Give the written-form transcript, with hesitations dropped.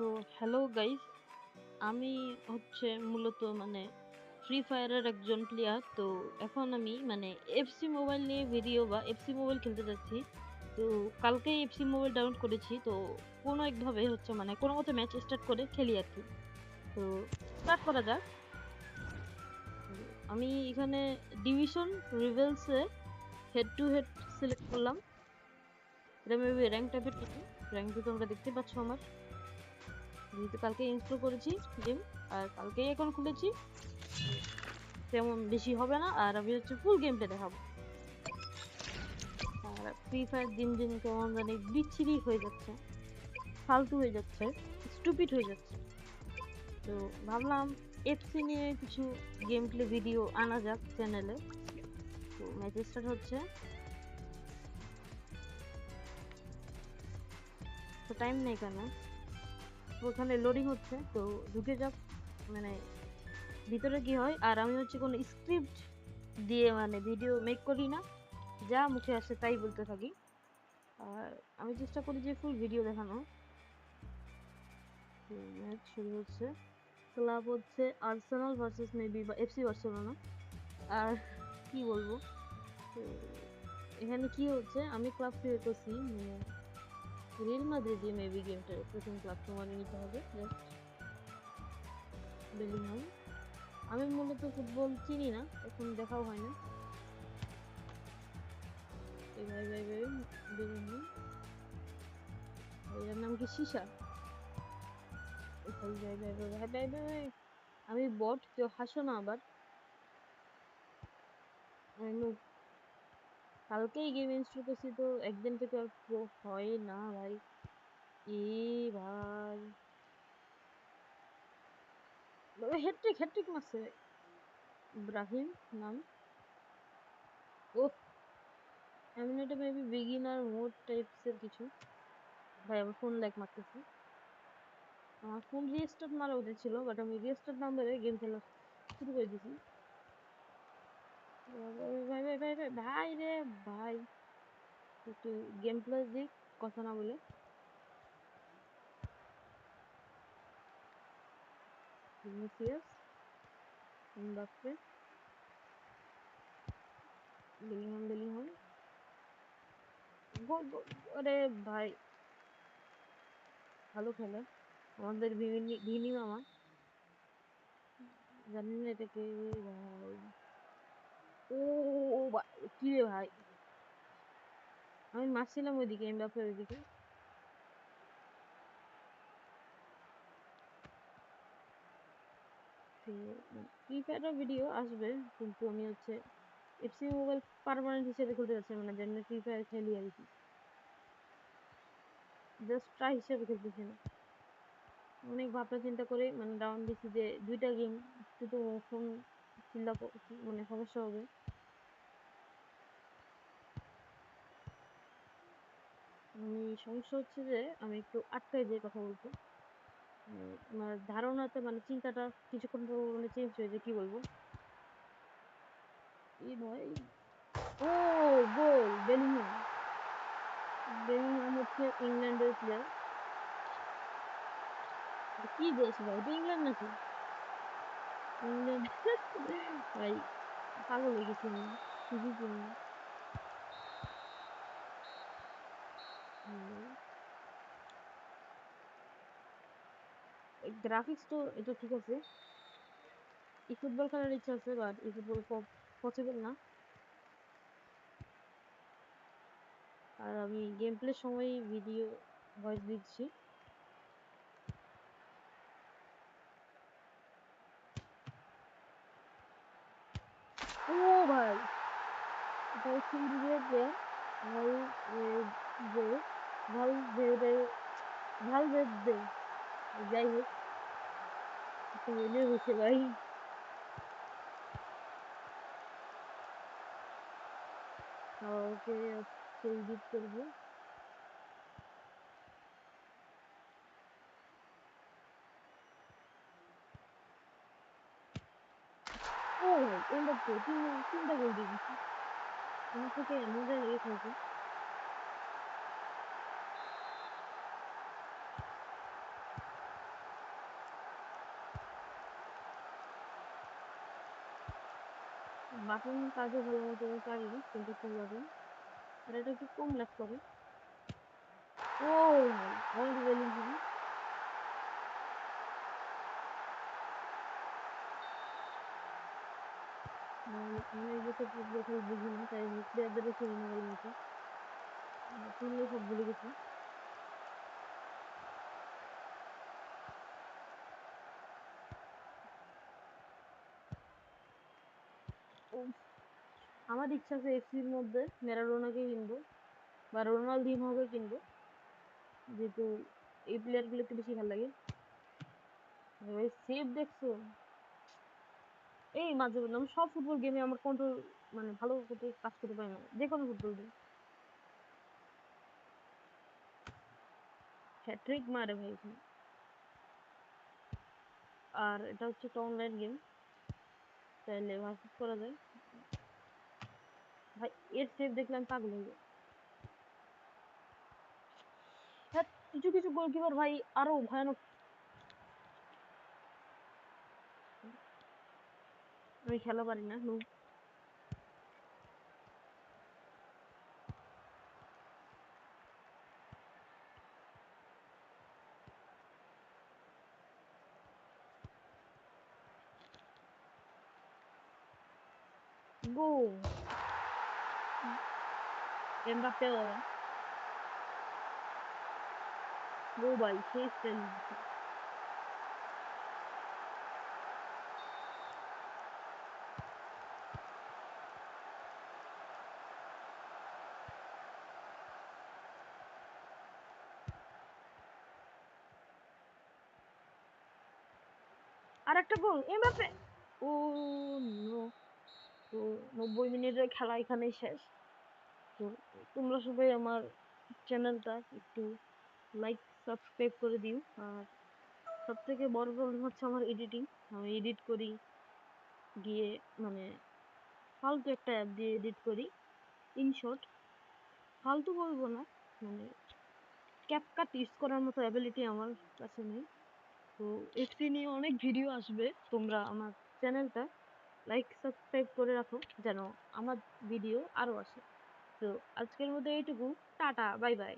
তো hello guys, আমি মূলত ফ্রি ফায়ারের একজন প্লেয়ার। তো এখন আমি এফসি মোবাইল নিয়ে ভিডিও বা এফসি মোবাইল খেলতে যাচ্ছি। তো কালকেই এফসি মোবাইল ডাউনলোড করেছি। তো কোনো একভাবে কোনো মতে ম্যাচ স্টার্ট করে খেলি আর কি। তো স্টার্ট করা যাক। তো আমি এখানে ডিভিশন রিভেলসে হেড টু হেড সিলেক্ট করলাম। এটা মেবি র্যাঙ্ক টাইপের কিছু। র্যাঙ্ক তো তোমরা দেখতে পাচ্ছ আমার, যেহেতু কালকে ইনস্টল করেছি গেম আর কালকেই এখন খুলেছি। তেমন বেশি হবে না, আর আমি ফুল গেম প্লে দেখাবো। আর ফ্রি ফায়ার দিন দিন কেমন জানি বিচ্ছিরি হয়ে যাচ্ছে, ফালতু হয়ে যাচ্ছে, স্টুপিড হয়ে যাচ্ছে। তো ভাবলাম এফসি নিয়ে কিছু গেম প্লে ভিডিও আনা যাক চ্যানেলে। তো ম্যাচ স্টার্ট হচ্ছে, তো টাইম নেই কেন, ওখানে লোডিং হচ্ছে। তো ঢুকে যাক ভিতরে কি হয়। আর আমি কোনো স্ক্রিপ্ট দিয়ে ভিডিও মেক করি না, যা মুখে আসে তাই বলতে থাকি। আর আমি চেষ্টা করি যে ফুল ভিডিও দেখানো। ম্যাচ শুরু হচ্ছে, ক্লাব হচ্ছে আর্সেনাল ভার্সেস মেবি বা এফসি বার্সেলোনা। আর কি বলবো, তো এখানে কি হচ্ছে, আমি ক্লাব ক্রিয়েট করছি রিয়াল মাদ্রিদ দিয়ে। মেবি গেমটা প্রথম ক্লাব তোমার নিতে হবে, জাস্ট বেলিংহাম। আমি মূলত ফুটবল চিনি না, এখন দেখাও হয় না। এই ভাই ভাই ভাই বেলিংহাম, এর নাম কি সীসা? ভাই ভাই ভাই ভাই ভাই ভাই ভাই ভাই, আমি বট, কেউ হাসো না আবার। কালকেই গেম ইনস্টল করছি, তো একদিন থেকে আর প্রো হয় না ভাই। এ ভাই, হ্যাট্রিক হ্যাট্রিক মারছে ইব্রাহিম নাম। ও, এমন এটা মেবি বিগিনার মোড টাইপস এর কিছু। ভাই আমার ফোন ল্যাগ মারতেছে। আমার ফোন রিস্টার্ট মারা উচিত ছিল, বাট আমি রিস্টার্ট না মেরে গেম খেলা শুরু করে দিয়েছি। ভাই ভাই ভাই ভাই ভাই ভাই রে ভাই, একটু গেম প্লে দিক, কথা না বলে। ভিনিসিয়াস, এমবাপ্পে, বেলিংহাম বেলিংহাম, গোল গোল। আরে ভাই, ভালো খেলে আমাদের ভিনি মামা। জানি না এটা কে ভাই। ও ও কি রে ভাই, আমি মারছিলাম ওইদিকে, এমবাপ্পে ওইদিকে। ফ্রি ফায়ার ভিডিও আসবে, কিন্তু আমি এফসি মোবাইল পার্মানেন্ট হিসেবে খেলতে যাচ্ছি, যেমন ফ্রি ফায়ার খেলি আর কি, জাস্ট ট্রাই হিসেবে খেলতেছি না। অনেক ভাবনা চিন্তা করে ডাউন দিছি যে দুইটা গেম, একটু তো ফোন চিল্লা সমস্যা হবে। সমস্যা হচ্ছে যে আমি একটু আটকায় যে কথা বলতে, আমার ধারণাতে চিন্তাটা কিছুক্ষণ পর চেঞ্জ হয়ে যায়, কি বলবো। এই ভাই, ও গোল বেলিংহাম। বেলিংহাম ইংল্যান্ডের প্লেয়ার। কি দেশ ভাই, এটা ইংল্যান্ড নাকি? ইংল্যান্ড ভাই, পাগল হয়ে গেছি আমি, কিছুই চিনি না। গ্রাফিক্স তো এটা ঠিক আছে। এই ফুটবল খেলার ইচ্ছা আছে, বাট এই ফুটবল পসিবল না। আর আমি গেম প্লে সময় ভিডিও ভয়েস দিচ্ছি। ও ভাই, ভাই সুন্দর প্লেয়ার। ভাল যে ভাল ভেবে ভাল ভেবে, যাই হোক, একটু হইলে হয়েছে ভাই। ওকে, এডিট করবো। ও ভাই, এমবাপ্পে তিনটা গোল দিয়ে দিচ্ছে। আমার থেকে মজা লেগে খাইছে। বাটন কাজও ভালো মতো আমি পারি না, কিন্তু কি বাটন, আর এটা একটু কম ল্যাগ করে। ও ভাই, পয়েন্ট বেলিংহাম। আমি অনেক বছর ফুটবল খেলা বুঝি না, তাই আমি প্লেয়ারদেরও চিনি না ভালো মতো, চিনলেও সব ভুলে গেছি। উফ, আমার ইচ্ছা আছে এফসির মধ্যে ম্যারাডোনাকে কিনবো বা রোনালদিনহোকে কিনবো, যেহেতু এই প্লেয়ার গুলো একটু বেশি ভালো লাগে। ভাই সেভ দেখছো? এই মাঝে মাঝে আমি সব ফুটবল গেমে আমার কন্ট্রোল মানে ভালো করতে কাজ করতে পারি না, যে কোনো ফুটবল গেম হ্যাট্রিক মারে ভাই এখানে। আর এটা হচ্ছে একটা অনলাইন গেম, চাইলে ভার্সেস করা যায়। ভাই এর সেভ দেখলে আমি পাগল হয়ে যাই। হ্যাঁ, কিছু কিছু গোলকিপার ভাই আরো ভয়ানক। আমি খেলা পারি না। গো, এমবাপ্পে ওরা, গো ভাই সেই স্টাইল। আর একটা গোল এমবাপ্পে। ও নো। তো 90 মিনিটের খেলা এখানেই শেষ। তো তোমরা সবাই আমার চ্যানেলটা একটু লাইক সাবস্ক্রাইব করে দিও। আর সব থেকে বড় প্রবলেম হচ্ছে আমার এডিটিং। আমি এডিট করি গিয়ে মানে ফালতু একটা অ্যাপ দিয়ে এডিট করি। ইনশর্ট, ফালতু বলবো না, মানে ক্যাপকাট ইউজ করার মতো অ্যাবিলিটি আমার কাছে নেই। তো এফসি নিয়ে অনেক ভিডিও আসবে, তোমরা আমার চ্যানেলটা লাইক সাবস্ক্রাইব করে রাখো, যেন আমার ভিডিও আরো আসে। তো আজকের মতো এইটুকু, টাটা, বাই বাই।